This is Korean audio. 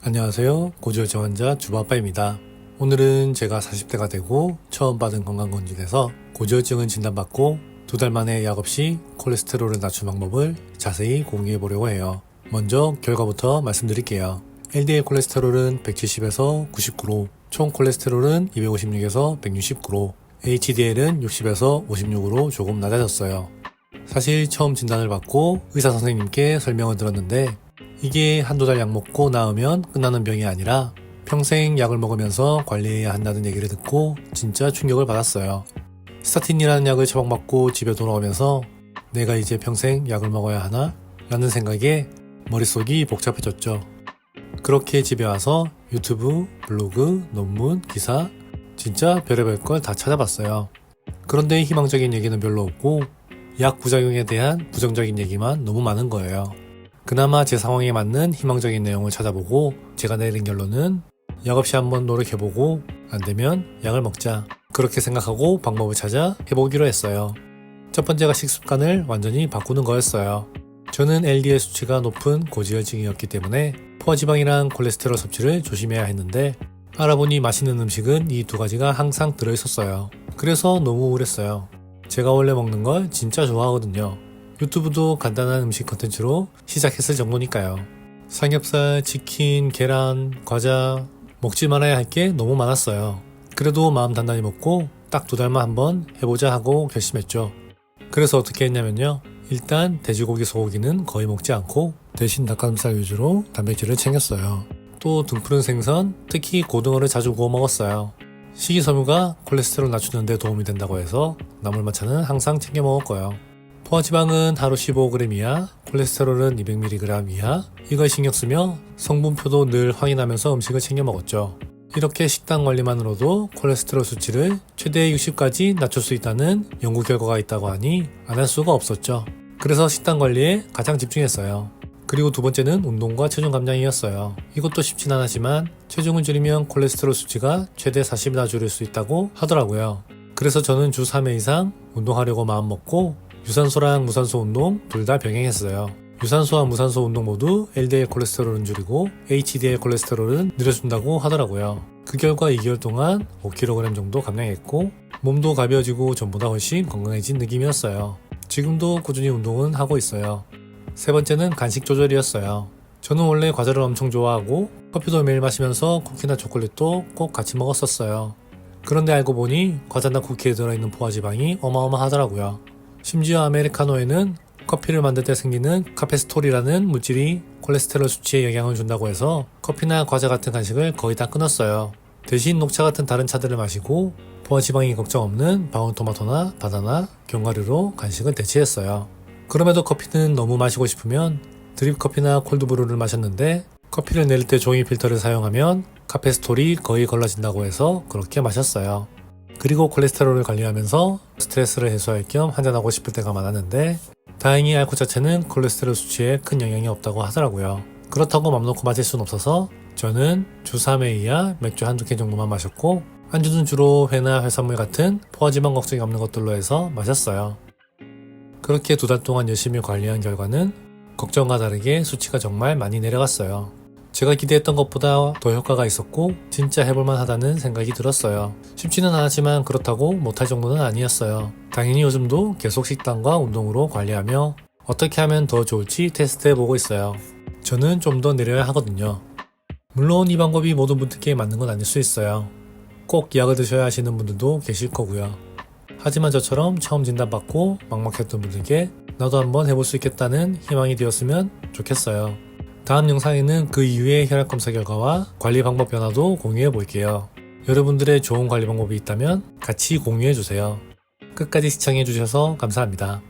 안녕하세요. 고지혈증 환자 주부아빠입니다. 오늘은 제가 40대가 되고 처음 받은 건강검진에서 고지혈증을 진단받고 2달 만에 약 없이 콜레스테롤을 낮춘 방법을 자세히 공유해 보려고 해요. 먼저 결과부터 말씀드릴게요. LDL 콜레스테롤은 170에서 99로, 총 콜레스테롤은 256에서 169로, HDL은 60에서 56으로 조금 낮아졌어요. 사실 처음 진단을 받고 의사 선생님께 설명을 들었는데 이게 한두 달 약 먹고 나으면 끝나는 병이 아니라 평생 약을 먹으면서 관리해야 한다는 얘기를 듣고 진짜 충격을 받았어요. 스타틴이라는 약을 처방받고 집에 돌아오면서 내가 이제 평생 약을 먹어야 하나? 라는 생각에 머릿속이 복잡해졌죠. 그렇게 집에 와서 유튜브, 블로그, 논문, 기사 진짜 별의별 걸 다 찾아봤어요. 그런데 희망적인 얘기는 별로 없고 약 부작용에 대한 부정적인 얘기만 너무 많은 거예요. 그나마 제 상황에 맞는 희망적인 내용을 찾아보고 제가 내린 결론은 약 없이 한번 노력해보고 안되면 약을 먹자, 그렇게 생각하고 방법을 찾아 해보기로 했어요. 첫 번째가 식습관을 완전히 바꾸는 거였어요. 저는 LDL 수치가 높은 고지혈증이었기 때문에 포화지방이랑 콜레스테롤 섭취를 조심해야 했는데 알아보니 맛있는 음식은 이 두 가지가 항상 들어있었어요. 그래서 너무 우울했어요. 제가 원래 먹는 걸 진짜 좋아하거든요. 유튜브도 간단한 음식 컨텐츠로 시작했을 정도니까요. 삼겹살, 치킨, 계란, 과자 먹지 말아야 할 게 너무 많았어요. 그래도 마음 단단히 먹고 딱 2달만 한번 해보자 하고 결심했죠. 그래서 어떻게 했냐면요. 일단 돼지고기, 소고기는 거의 먹지 않고 대신 닭가슴살 위주로 단백질을 챙겼어요. 또 등푸른 생선, 특히 고등어를 자주 구워 먹었어요. 식이섬유가 콜레스테롤 낮추는 데 도움이 된다고 해서 나물마차는 항상 챙겨 먹었고요. 포화지방은 하루 15g 이하, 콜레스테롤은 200mg 이하, 이걸 신경쓰며 성분표도 늘 확인하면서 음식을 챙겨 먹었죠. 이렇게 식단 관리만으로도 콜레스테롤 수치를 최대 60까지 낮출 수 있다는 연구 결과가 있다고 하니 안 할 수가 없었죠. 그래서 식단 관리에 가장 집중했어요. 그리고 두 번째는 운동과 체중 감량이었어요. 이것도 쉽진 않았지만 체중을 줄이면 콜레스테롤 수치가 최대 40이나 줄일 수 있다고 하더라고요. 그래서 저는 주 3회 이상 운동하려고 마음먹고 유산소랑 무산소 운동 둘 다 병행했어요. 유산소와 무산소 운동 모두 LDL 콜레스테롤은 줄이고 HDL 콜레스테롤은 늘려준다고 하더라고요. 그 결과 2개월 동안 5kg 정도 감량했고 몸도 가벼워지고 전보다 훨씬 건강해진 느낌이었어요. 지금도 꾸준히 운동은 하고 있어요. 세 번째는 간식 조절이었어요. 저는 원래 과자를 엄청 좋아하고 커피도 매일 마시면서 쿠키나 초콜릿도 꼭 같이 먹었었어요. 그런데 알고 보니 과자나 쿠키에 들어있는 포화지방이 어마어마하더라고요. 심지어 아메리카노에는 커피를 만들 때 생기는 카페스토리라는 물질이 콜레스테롤 수치에 영향을 준다고 해서 커피나 과자 같은 간식을 거의 다 끊었어요. 대신 녹차 같은 다른 차들을 마시고 포화지방이 걱정 없는 방울토마토나 바나나, 견과류로 간식을 대체했어요. 그럼에도 커피는 너무 마시고 싶으면 드립커피나 콜드브루를 마셨는데 커피를 내릴 때 종이 필터를 사용하면 카페스톨이 거의 걸러진다고 해서 그렇게 마셨어요. 그리고 콜레스테롤을 관리하면서 스트레스를 해소할 겸 한잔하고 싶을 때가 많았는데 다행히 알코올 자체는 콜레스테롤 수치에 큰 영향이 없다고 하더라고요. 그렇다고 맘 놓고 마실 순 없어서 저는 주 3회 이하 맥주 한두 캔 정도만 마셨고 안주는 주로 회나 해산물 같은 포화지방 걱정이 없는 것들로 해서 마셨어요. 그렇게 2달 동안 열심히 관리한 결과는 걱정과 다르게 수치가 정말 많이 내려갔어요. 제가 기대했던 것보다 더 효과가 있었고 진짜 해볼만 하다는 생각이 들었어요. 쉽지는 않았지만 그렇다고 못할 정도는 아니었어요. 당연히 요즘도 계속 식단과 운동으로 관리하며 어떻게 하면 더 좋을지 테스트해보고 있어요. 저는 좀 더 내려야 하거든요. 물론 이 방법이 모든 분들께 맞는 건 아닐 수 있어요. 꼭 약을 드셔야 하시는 분들도 계실 거고요. 하지만 저처럼 처음 진단받고 막막했던 분들께 나도 한번 해볼 수 있겠다는 희망이 되었으면 좋겠어요. 다음 영상에는 그 이후의 혈액 검사 결과와 관리 방법 변화도 공유해 볼게요. 여러분들의 좋은 관리 방법이 있다면 같이 공유해 주세요. 끝까지 시청해 주셔서 감사합니다.